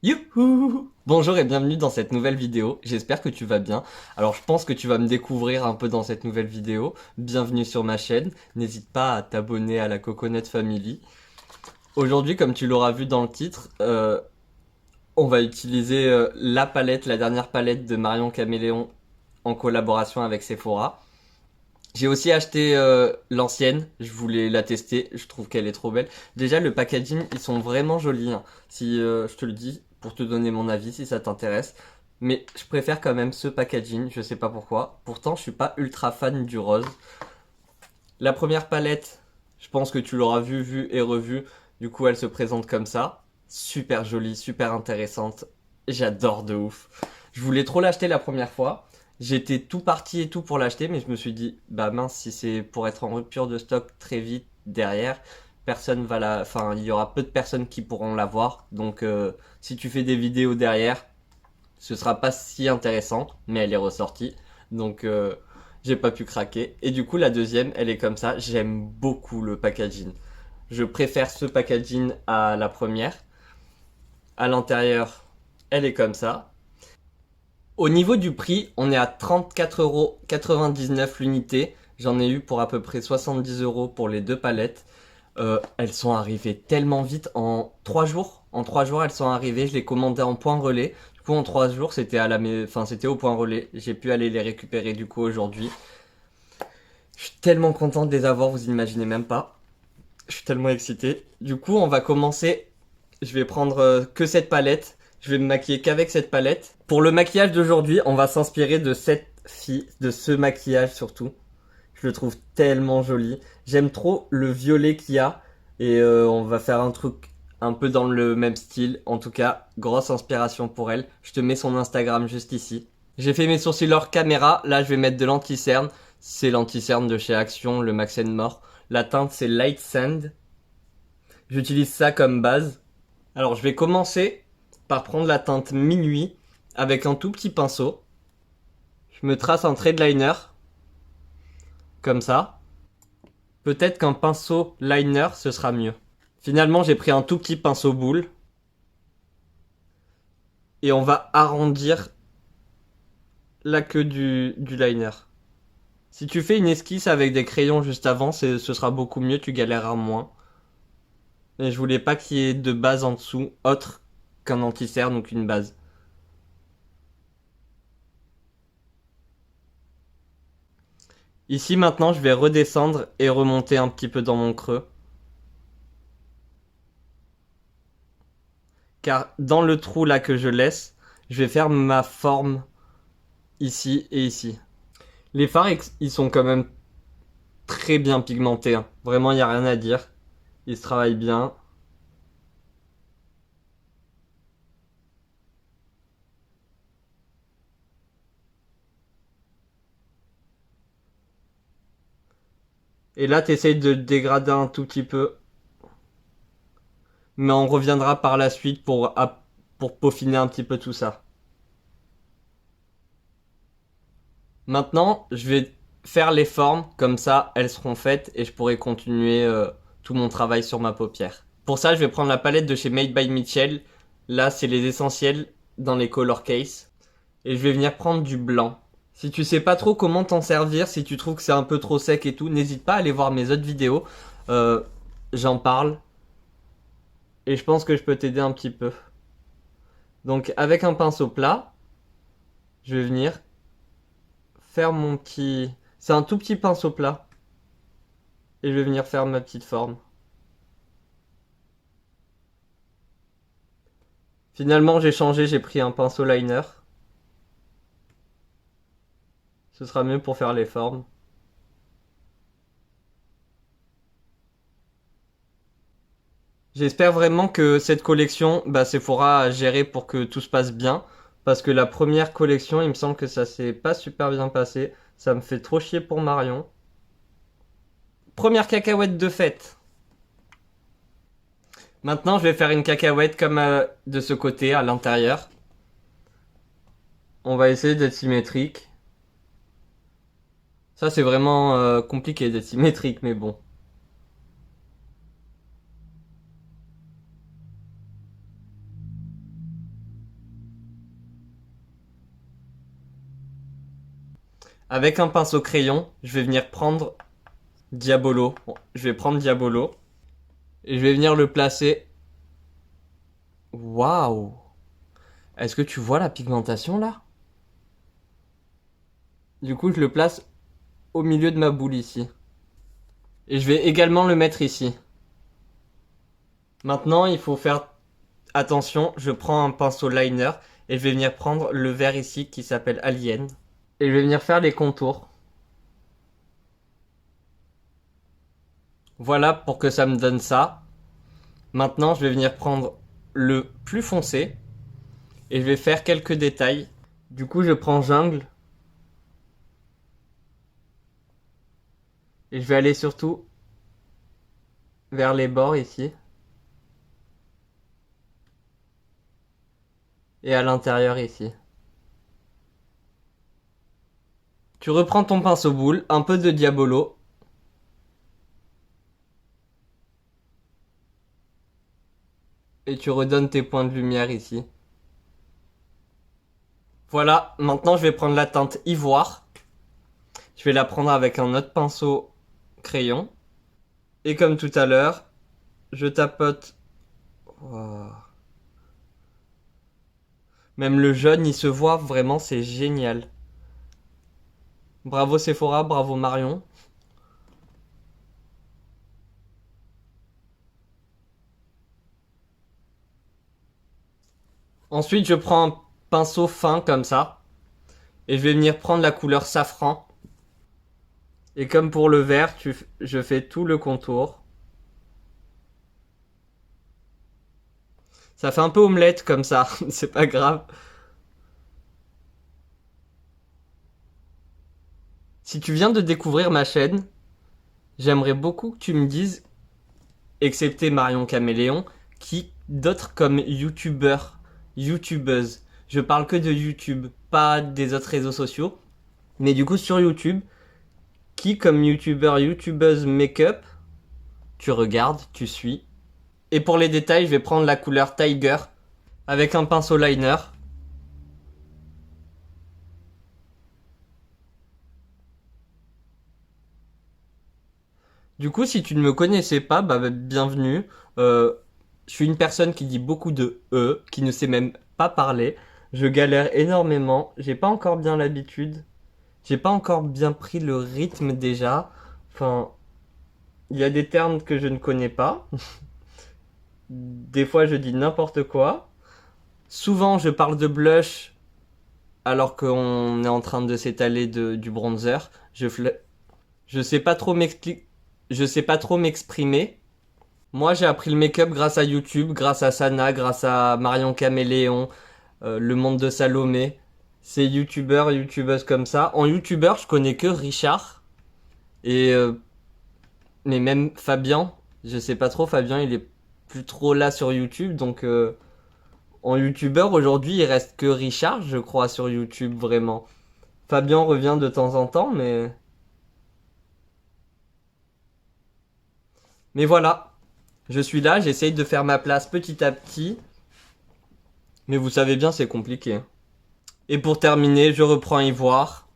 Youhou! Bonjour et bienvenue dans cette nouvelle vidéo, j'espère que tu vas bien. Alors je pense que tu vas me découvrir un peu dans cette nouvelle vidéo. Bienvenue sur ma chaîne, n'hésite pas à t'abonner à la Coconut Family. Aujourd'hui, comme tu l'auras vu dans le titre, on va utiliser la dernière palette de Marion Caméléon en collaboration avec Sephora. J'ai aussi acheté l'ancienne, je voulais la tester, je trouve qu'elle est trop belle. Déjà le packaging, ils sont vraiment jolis, hein. Si je te le dis, pour te donner mon avis si ça t'intéresse. Mais je préfère quand même ce packaging, je sais pas pourquoi. Pourtant je suis pas ultra fan du rose. La première palette, je pense que tu l'auras vu et revu. Du coup elle se présente comme ça. Super jolie, super intéressante. J'adore de ouf. Je voulais trop l'acheter la première fois. J'étais tout parti et tout pour l'acheter, mais je me suis dit, bah mince, si c'est pour être en rupture de stock très vite derrière, personne va la, enfin, il y aura peu de personnes qui pourront l'avoir. Donc, si tu fais des vidéos derrière, ce sera pas si intéressant, mais elle est ressortie. Donc, j'ai pas pu craquer. Et du coup, la deuxième, elle est comme ça. J'aime beaucoup le packaging. Je préfère ce packaging à la première. À l'intérieur, elle est comme ça. Au niveau du prix, on est à 34,99€ l'unité. J'en ai eu pour à peu près 70€ pour les deux palettes. Elles sont arrivées tellement vite en 3 jours. En 3 jours, elles sont arrivées. Je les commandais en point relais. Du coup, en 3 jours, c'était au point relais. J'ai pu aller les récupérer du coup aujourd'hui. Je suis tellement content de les avoir, vous imaginez même pas. Je suis tellement excité. Du coup, on va commencer. Je vais prendre que cette palette. Je vais me maquiller qu'avec cette palette. Pour le maquillage d'aujourd'hui, on va s'inspirer de cette fille, de ce maquillage surtout. Je le trouve tellement joli. J'aime trop le violet qu'il y a. Et on va faire un truc un peu dans le même style. En tout cas, grosse inspiration pour elle. Je te mets son Instagram juste ici. J'ai fait mes sourcils hors caméra. Là, je vais mettre de l'anti-cerne. C'est l'anti-cerne de chez Action, le Max More. La teinte, c'est Light Sand. J'utilise ça comme base. Alors, je vais commencer par prendre la teinte Minuit avec un tout petit pinceau. Je me trace un trait de liner, comme ça. Peut-être qu'un pinceau liner, ce sera mieux. Finalement, j'ai pris un tout petit pinceau boule. Et on va arrondir la queue du liner. Si tu fais une esquisse avec des crayons juste avant, ce sera beaucoup mieux, tu galéreras moins. Et je voulais pas qu'il y ait de base en dessous, autre qu'un anti-cerne ou qu'une base. Ici maintenant, je vais redescendre et remonter un petit peu dans mon creux. Car dans le trou là que je laisse, je vais faire ma forme ici et ici. Les fards, ils sont quand même très bien pigmentés, hein. Vraiment, il n'y a rien à dire. Ils se travaillent bien. Et là, tu essayes de dégrader un tout petit peu. Mais on reviendra par la suite pour peaufiner un petit peu tout ça. Maintenant, je vais faire les formes, comme ça elles seront faites et je pourrai continuer tout mon travail sur ma paupière. Pour ça, je vais prendre la palette de chez Made by Mitchell. Là, c'est les essentiels dans les color case. Et je vais venir prendre du blanc. Si tu sais pas trop comment t'en servir, si tu trouves que c'est un peu trop sec et tout, n'hésite pas à aller voir mes autres vidéos. Euh, J'en parle et je pense que je peux t'aider un petit peu. Donc avec un pinceau plat, je vais venir faire mon petit... C'est un tout petit pinceau plat. Et je vais venir faire ma petite forme. Finalement, j'ai changé, j'ai pris un pinceau liner. Ce sera mieux pour faire les formes. J'espère vraiment que cette collection, bah, Sephora a géré pour que tout se passe bien. Parce que la première collection, il me semble que ça s'est pas super bien passé. Ça me fait trop chier pour Marion. Première cacahuète de fête. Maintenant, je vais faire une cacahuète comme de ce côté, à l'intérieur. On va essayer d'être symétrique. Ça, c'est vraiment compliqué d'être symétrique, mais bon. Avec un pinceau crayon, je vais venir prendre Diabolo. Bon, je vais prendre Diabolo. Et je vais venir le placer. Waouh! Est-ce que tu vois la pigmentation là? Du coup, je le place au milieu de ma boule ici. Et je vais également le mettre ici. Maintenant, il faut faire attention. Je prends un pinceau liner et je vais venir prendre le vert ici qui s'appelle Alien. Et je vais venir faire les contours. Voilà pour que ça me donne ça. Maintenant, je vais venir prendre le plus foncé et je vais faire quelques détails. Du coup, je prends jungle et je vais aller surtout vers les bords ici et à l'intérieur ici. Tu reprends ton pinceau boule, un peu de Diabolo et tu redonnes tes points de lumière ici. Voilà, maintenant je vais prendre la teinte ivoire. Je vais la prendre avec un autre pinceau crayon. Et comme tout à l'heure, je tapote. Wow. Même le jaune, il se voit vraiment, c'est génial. Bravo Sephora, bravo Marion. Ensuite, je prends un pinceau fin comme ça. Et je vais venir prendre la couleur safran. Et comme pour le vert, je fais tout le contour. Ça fait un peu omelette comme ça, c'est pas grave. Si tu viens de découvrir ma chaîne, j'aimerais beaucoup que tu me dises, excepté Marion Caméléon, qui d'autres comme youtubeurs, youtubeuses. Je parle que de YouTube, pas des autres réseaux sociaux. Mais du coup sur YouTube, qui comme youtubeur, youtubeuse make-up, tu regardes, tu suis. Et pour les détails, je vais prendre la couleur Tiger avec un pinceau liner. Du coup, si tu ne me connaissais pas, bah bienvenue. Je suis une personne qui dit beaucoup de qui ne sait même pas parler. Je galère énormément. J'ai pas encore bien l'habitude. J'ai pas encore bien pris le rythme déjà. Enfin, il y a des termes que je ne connais pas. Des fois, je dis n'importe quoi. Souvent, je parle de blush alors qu'on est en train de s'étaler du bronzer. Je sais pas trop je sais pas trop m'exprimer. Moi, j'ai appris le make-up grâce à YouTube, grâce à Sana, grâce à Marion Caméléon, Le Monde de Salomé. Ces youtubeurs, youtubeuses comme ça. En youtubeur, je connais que Richard. Et mais même Fabien, je sais pas trop, Fabien il est plus trop là sur YouTube, donc en youtubeur aujourd'hui il reste que Richard, je crois, sur YouTube vraiment. Fabien revient de temps en temps, mais voilà, je suis là, j'essaye de faire ma place petit à petit, mais vous savez bien c'est compliqué. Et pour terminer, je reprends Ivoire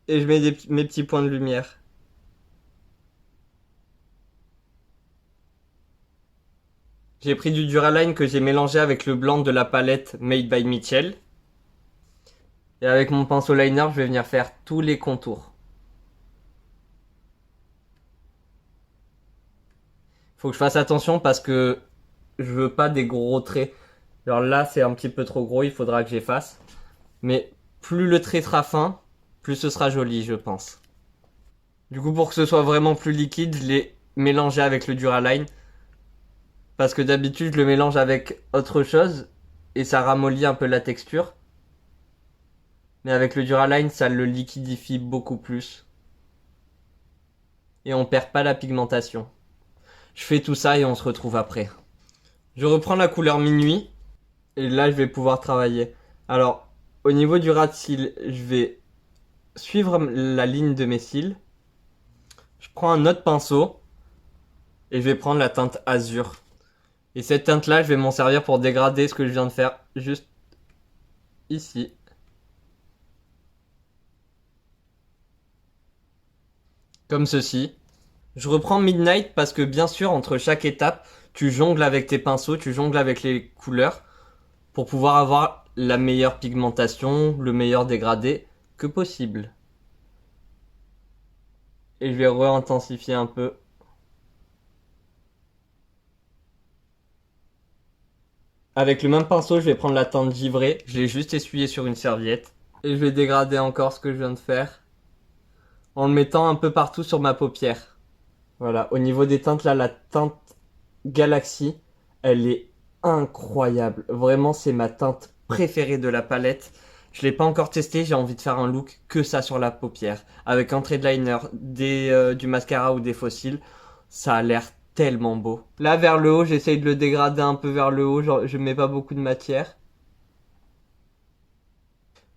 et je mets mes petits points de lumière. J'ai pris du Duraline que j'ai mélangé avec le blanc de la palette Made by Mitchell. Et avec mon pinceau liner, je vais venir faire tous les contours. Faut que je fasse attention parce que je veux pas des gros traits. Alors là, c'est un petit peu trop gros, il faudra que j'efface. Mais plus le trait sera fin, plus ce sera joli, je pense. Du coup, pour que ce soit vraiment plus liquide, je l'ai mélangé avec le Duraline. Parce que d'habitude, je le mélange avec autre chose et ça ramollit un peu la texture. Mais avec le Duraline, ça le liquidifie beaucoup plus. Et on perd pas la pigmentation. Je fais tout ça et on se retrouve après. Je reprends la couleur minuit. Et là, je vais pouvoir travailler. Alors, au niveau du ras de cils, je vais suivre la ligne de mes cils. Je prends un autre pinceau. Et je vais prendre la teinte azur. Et cette teinte-là, je vais m'en servir pour dégrader ce que je viens de faire juste ici. comme ceci. Je reprends Midnight parce que bien sûr, entre chaque étape, tu jongles avec tes pinceaux, tu jongles avec les couleurs pour pouvoir avoir la meilleure pigmentation, le meilleur dégradé que possible. Et je vais re-intensifier un peu. Avec le même pinceau, je vais prendre la teinte givrée. Je l'ai juste essuyé sur une serviette. Et je vais dégrader encore ce que je viens de faire en le mettant un peu partout sur ma paupière. Voilà, au niveau des teintes, là, la teinte Galaxy, elle est incroyable. Vraiment, c'est ma teinte préférée de la palette. Je l'ai pas encore testé, j'ai envie de faire un look que ça sur la paupière. Avec un trait de liner, du mascara ou des fossiles. Ça a l'air tellement beau. Là, vers le haut, j'essaye de le dégrader un peu vers le haut. Genre, je mets pas beaucoup de matière.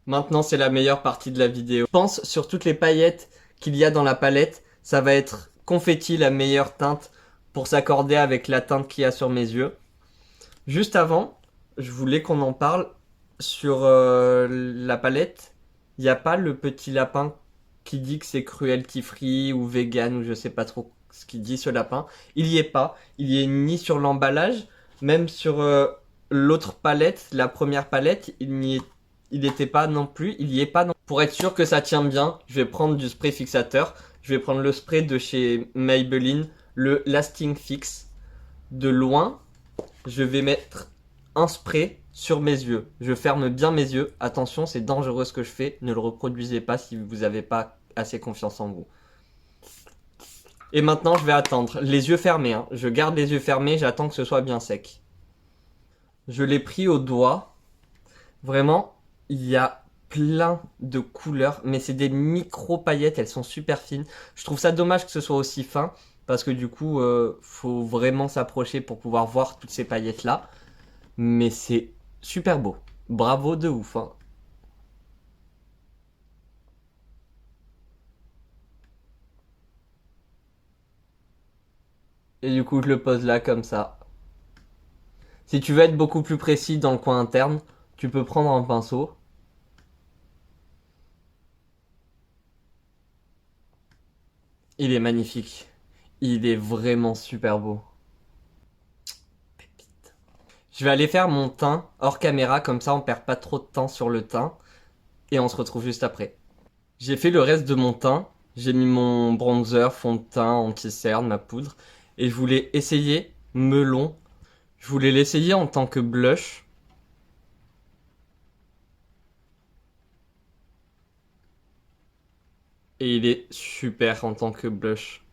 Maintenant, c'est la meilleure partie de la vidéo. Pense sur toutes les paillettes qu'il y a dans la palette. Ça va être confetti, la meilleure teinte pour s'accorder avec la teinte qu'il y a sur mes yeux. Juste avant, je voulais qu'on en parle sur la palette. Il n'y a pas le petit lapin qui dit que c'est cruelty free ou vegan ou je sais pas trop ce qu'il dit ce lapin. Il y est pas. Il y est ni sur l'emballage, même sur l'autre palette, la première palette, il n'était pas non plus. Il y est pas non. Pour être sûr que ça tient bien, je vais prendre du spray fixateur. Je vais prendre le spray de chez Maybelline, le Lasting Fix. De loin, je vais mettre un spray sur mes yeux. Je ferme bien mes yeux. Attention, c'est dangereux ce que je fais. Ne le reproduisez pas si vous n'avez pas assez confiance en vous. Et maintenant, je vais attendre. Les yeux fermés. Hein. Je garde les yeux fermés. J'attends que ce soit bien sec. Je l'ai pris au doigt. Vraiment, il y a plein de couleurs. Mais c'est des micro paillettes. Elles sont super fines. Je trouve ça dommage que ce soit aussi fin. Parce que du coup, faut vraiment s'approcher pour pouvoir voir toutes ces paillettes-là. Mais c'est super beau. Bravo de ouf. Hein. Et du coup, je le pose là comme ça. Si tu veux être beaucoup plus précis dans le coin interne, tu peux prendre un pinceau. Il est magnifique. Il est vraiment super beau. Pépite. Je vais aller faire mon teint hors caméra, comme ça on perd pas trop de temps sur le teint. Et on se retrouve juste après. J'ai fait le reste de mon teint. J'ai mis mon bronzer, fond de teint, anti-cerne, ma poudre. Et je voulais essayer melon. Je voulais l'essayer en tant que blush. Et il est super en tant que blush.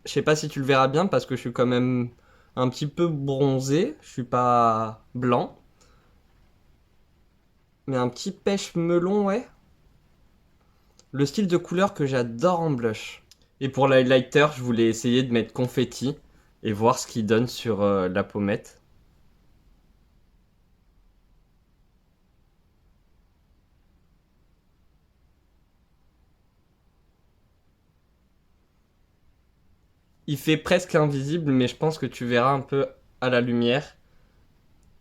Je sais pas si tu le verras bien parce que je suis quand même un petit peu bronzé. Je suis pas blanc. Mais un petit pêche melon, ouais. Le style de couleur que j'adore en blush. Et pour l'highlighter, je voulais essayer de mettre confetti et voir ce qu'il donne sur la pommette. Il fait presque invisible, mais je pense que tu verras un peu à la lumière.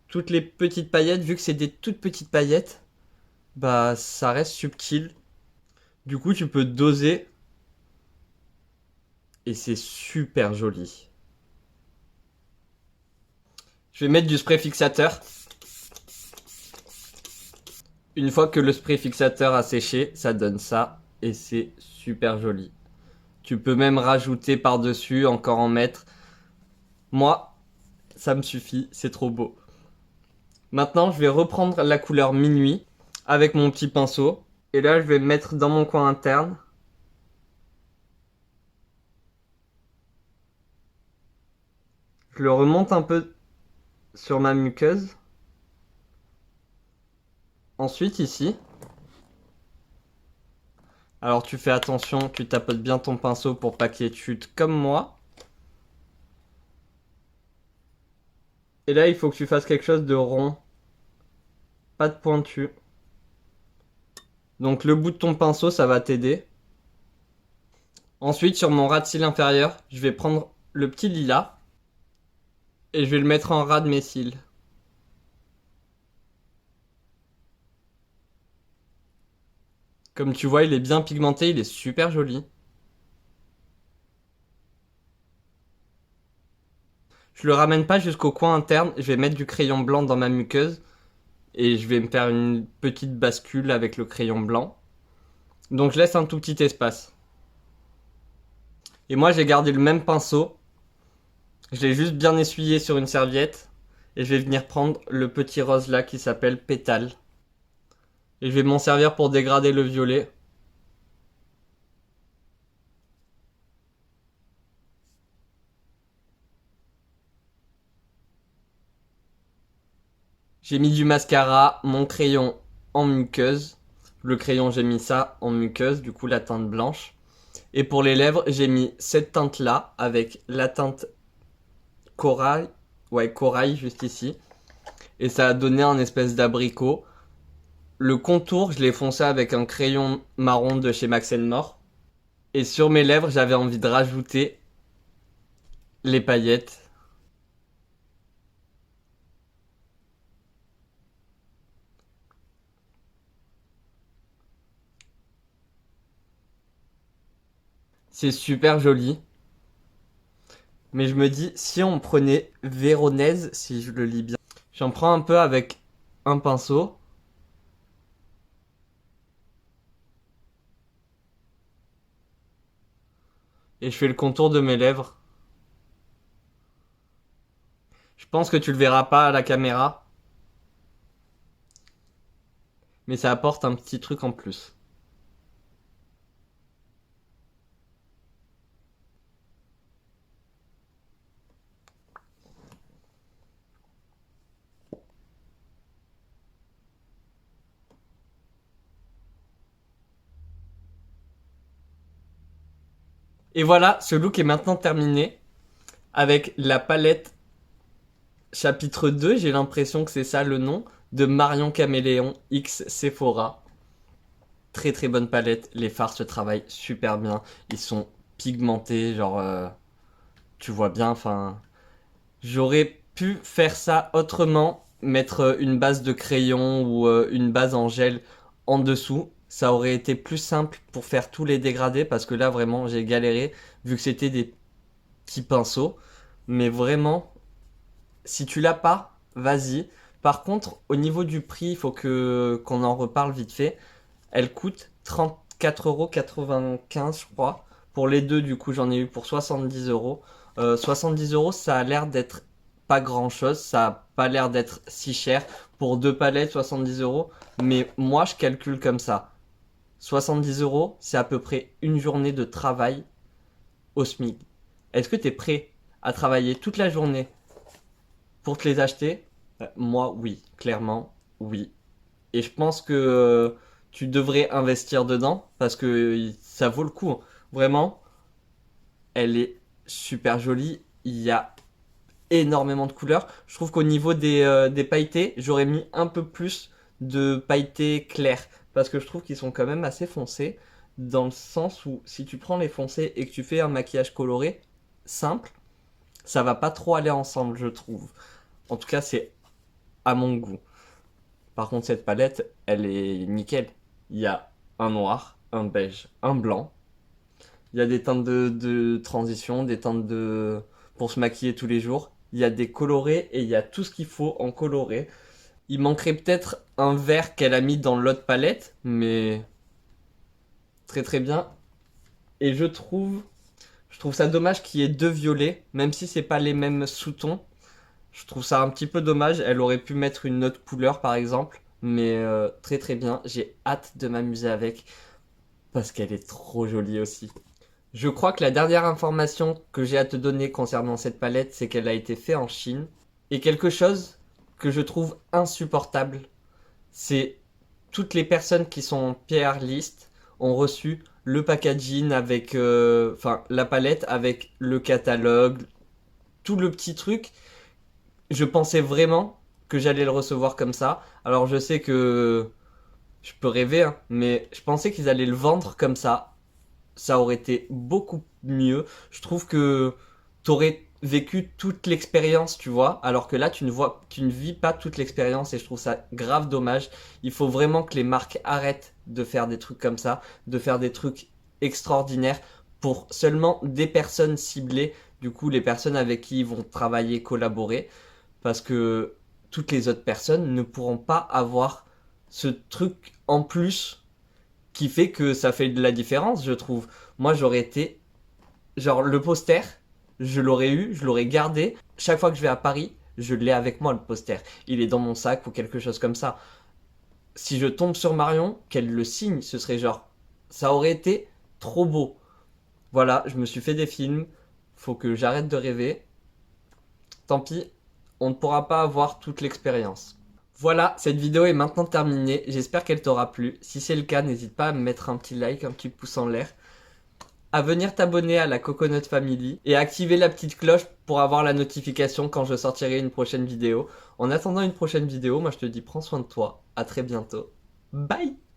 Toutes les petites paillettes, vu que c'est des toutes petites paillettes, bah ça reste subtil. Du coup, tu peux doser et c'est super joli. Je vais mettre du spray fixateur. Une fois que le spray fixateur a séché, ça donne ça et c'est super joli. Tu peux même rajouter par-dessus, encore en mettre. Moi, ça me suffit, c'est trop beau. Maintenant, je vais reprendre la couleur minuit avec mon petit pinceau. Et là, je vais mettre dans mon coin interne. Je le remonte un peu sur ma muqueuse. Ensuite, ici. Alors, tu fais attention, tu tapotes bien ton pinceau pour pas qu'il y ait de chute comme moi. Et là, il faut que tu fasses quelque chose de rond. Pas de pointu. Donc, le bout de ton pinceau, ça va t'aider. Ensuite, sur mon ras de cils inférieur, je vais prendre le petit lilas. Et je vais le mettre en ras de mes cils. Comme tu vois, il est bien pigmenté, il est super joli. Je le ramène pas jusqu'au coin interne, je vais mettre du crayon blanc dans ma muqueuse et je vais me faire une petite bascule avec le crayon blanc. Donc je laisse un tout petit espace. Et moi j'ai gardé le même pinceau, je l'ai juste bien essuyé sur une serviette et je vais venir prendre le petit rose là qui s'appelle pétale. Et je vais m'en servir pour dégrader le violet. J'ai mis du mascara, mon crayon en muqueuse. Le crayon, j'ai mis ça en muqueuse, du coup la teinte blanche. Et pour les lèvres, j'ai mis cette teinte là avec la teinte corail. Ouais, corail juste ici. Et ça a donné un espèce d'abricot. Le contour, je l'ai foncé avec un crayon marron de chez Max More. Et sur mes lèvres, j'avais envie de rajouter les paillettes. C'est super joli. Mais je me dis, si on prenait Véronèse, si je le lis bien, j'en prends un peu avec un pinceau. Et je fais le contour de mes lèvres. Je pense que tu le verras pas à la caméra. Mais ça apporte un petit truc en plus. Et voilà, ce look est maintenant terminé. Avec la palette chapitre 2, j'ai l'impression que c'est ça le nom, de Marion Caméléon X Sephora. Très très bonne palette, les fards se travaillent super bien. Ils sont pigmentés, genre... tu vois bien, enfin... J'aurais pu faire ça autrement, mettre une base de crayon ou une base en gel en dessous. Ça aurait été plus simple pour faire tous les dégradés parce que là vraiment j'ai galéré vu que c'était des petits pinceaux. Mais vraiment, si tu l'as pas, vas-y. Par contre, au niveau du prix, il faut que qu'on en reparle vite fait. Elle coûte 34,95 € je crois. Pour les deux, du coup, j'en ai eu pour 70 €. 70 €, ça a l'air d'être pas grand chose. Ça a pas l'air d'être si cher. Pour deux palettes, 70 €. Mais moi, je calcule comme ça. 70 €, c'est à peu près une journée de travail au SMIC. Est-ce que tu es prêt à travailler toute la journée pour te les acheter? Moi, oui. Clairement, oui. Et je pense que tu devrais investir dedans parce que ça vaut le coup. Vraiment, elle est super jolie. Il y a énormément de couleurs. Je trouve qu'au niveau des pailletés, j'aurais mis un peu plus de pailletés clairs parce que je trouve qu'ils sont quand même assez foncés dans le sens où si tu prends les foncés et que tu fais un maquillage coloré simple, ça va pas trop aller ensemble, je trouve. En tout cas, c'est à mon goût. Par contre, cette palette, elle est nickel. Il y a un noir, un beige, un blanc. Il y a des teintes de transition, des teintes pour se maquiller tous les jours. Il y a des colorés et il y a tout ce qu'il faut en coloré. Il manquerait peut-être un vert qu'elle a mis dans l'autre palette, mais très très bien. Et je trouve ça dommage qu'il y ait deux violets, même si c'est pas les mêmes sous-tons. Je trouve ça un petit peu dommage. Elle aurait pu mettre une autre couleur par exemple. Mais très très bien. J'ai hâte de m'amuser avec. Parce qu'elle est trop jolie aussi. Je crois que la dernière information que j'ai à te donner concernant cette palette, c'est qu'elle a été faite en Chine. Et quelque chose que je trouve insupportable, c'est toutes les personnes qui sont en PR list ont reçu le packaging avec, enfin, la palette avec le catalogue, tout le petit truc. Je pensais vraiment que j'allais le recevoir comme ça. Alors je sais que je peux rêver, hein, mais je pensais qu'ils allaient le vendre comme ça. Ça aurait été beaucoup mieux. Je trouve que t'aurais vécu toute l'expérience, tu vois, alors que là tu ne vis pas toute l'expérience et je trouve ça grave dommage. Il faut vraiment que les marques arrêtent de faire des trucs comme ça, de faire des trucs extraordinaires pour seulement des personnes ciblées, du coup les personnes avec qui ils vont travailler, collaborer, parce que toutes les autres personnes ne pourront pas avoir ce truc en plus qui fait que ça fait de la différence, je trouve. Moi, j'aurais été, genre, le poster, je l'aurais eu, je l'aurais gardé. Chaque fois que je vais à Paris, je l'ai avec moi, le poster. Il est dans mon sac ou quelque chose comme ça. Si je tombe sur Marion, qu'elle le signe, ce serait genre, ça aurait été trop beau. Voilà, je me suis fait des films, faut que j'arrête de rêver. Tant pis, on ne pourra pas avoir toute l'expérience. Voilà, cette vidéo est maintenant terminée, j'espère qu'elle t'aura plu. Si c'est le cas, n'hésite pas à me mettre un petit like, un petit pouce en l'air, à venir t'abonner à la Coconut Family et à activer la petite cloche pour avoir la notification quand je sortirai une prochaine vidéo. En attendant une prochaine vidéo, moi je te dis prends soin de toi, à très bientôt. Bye!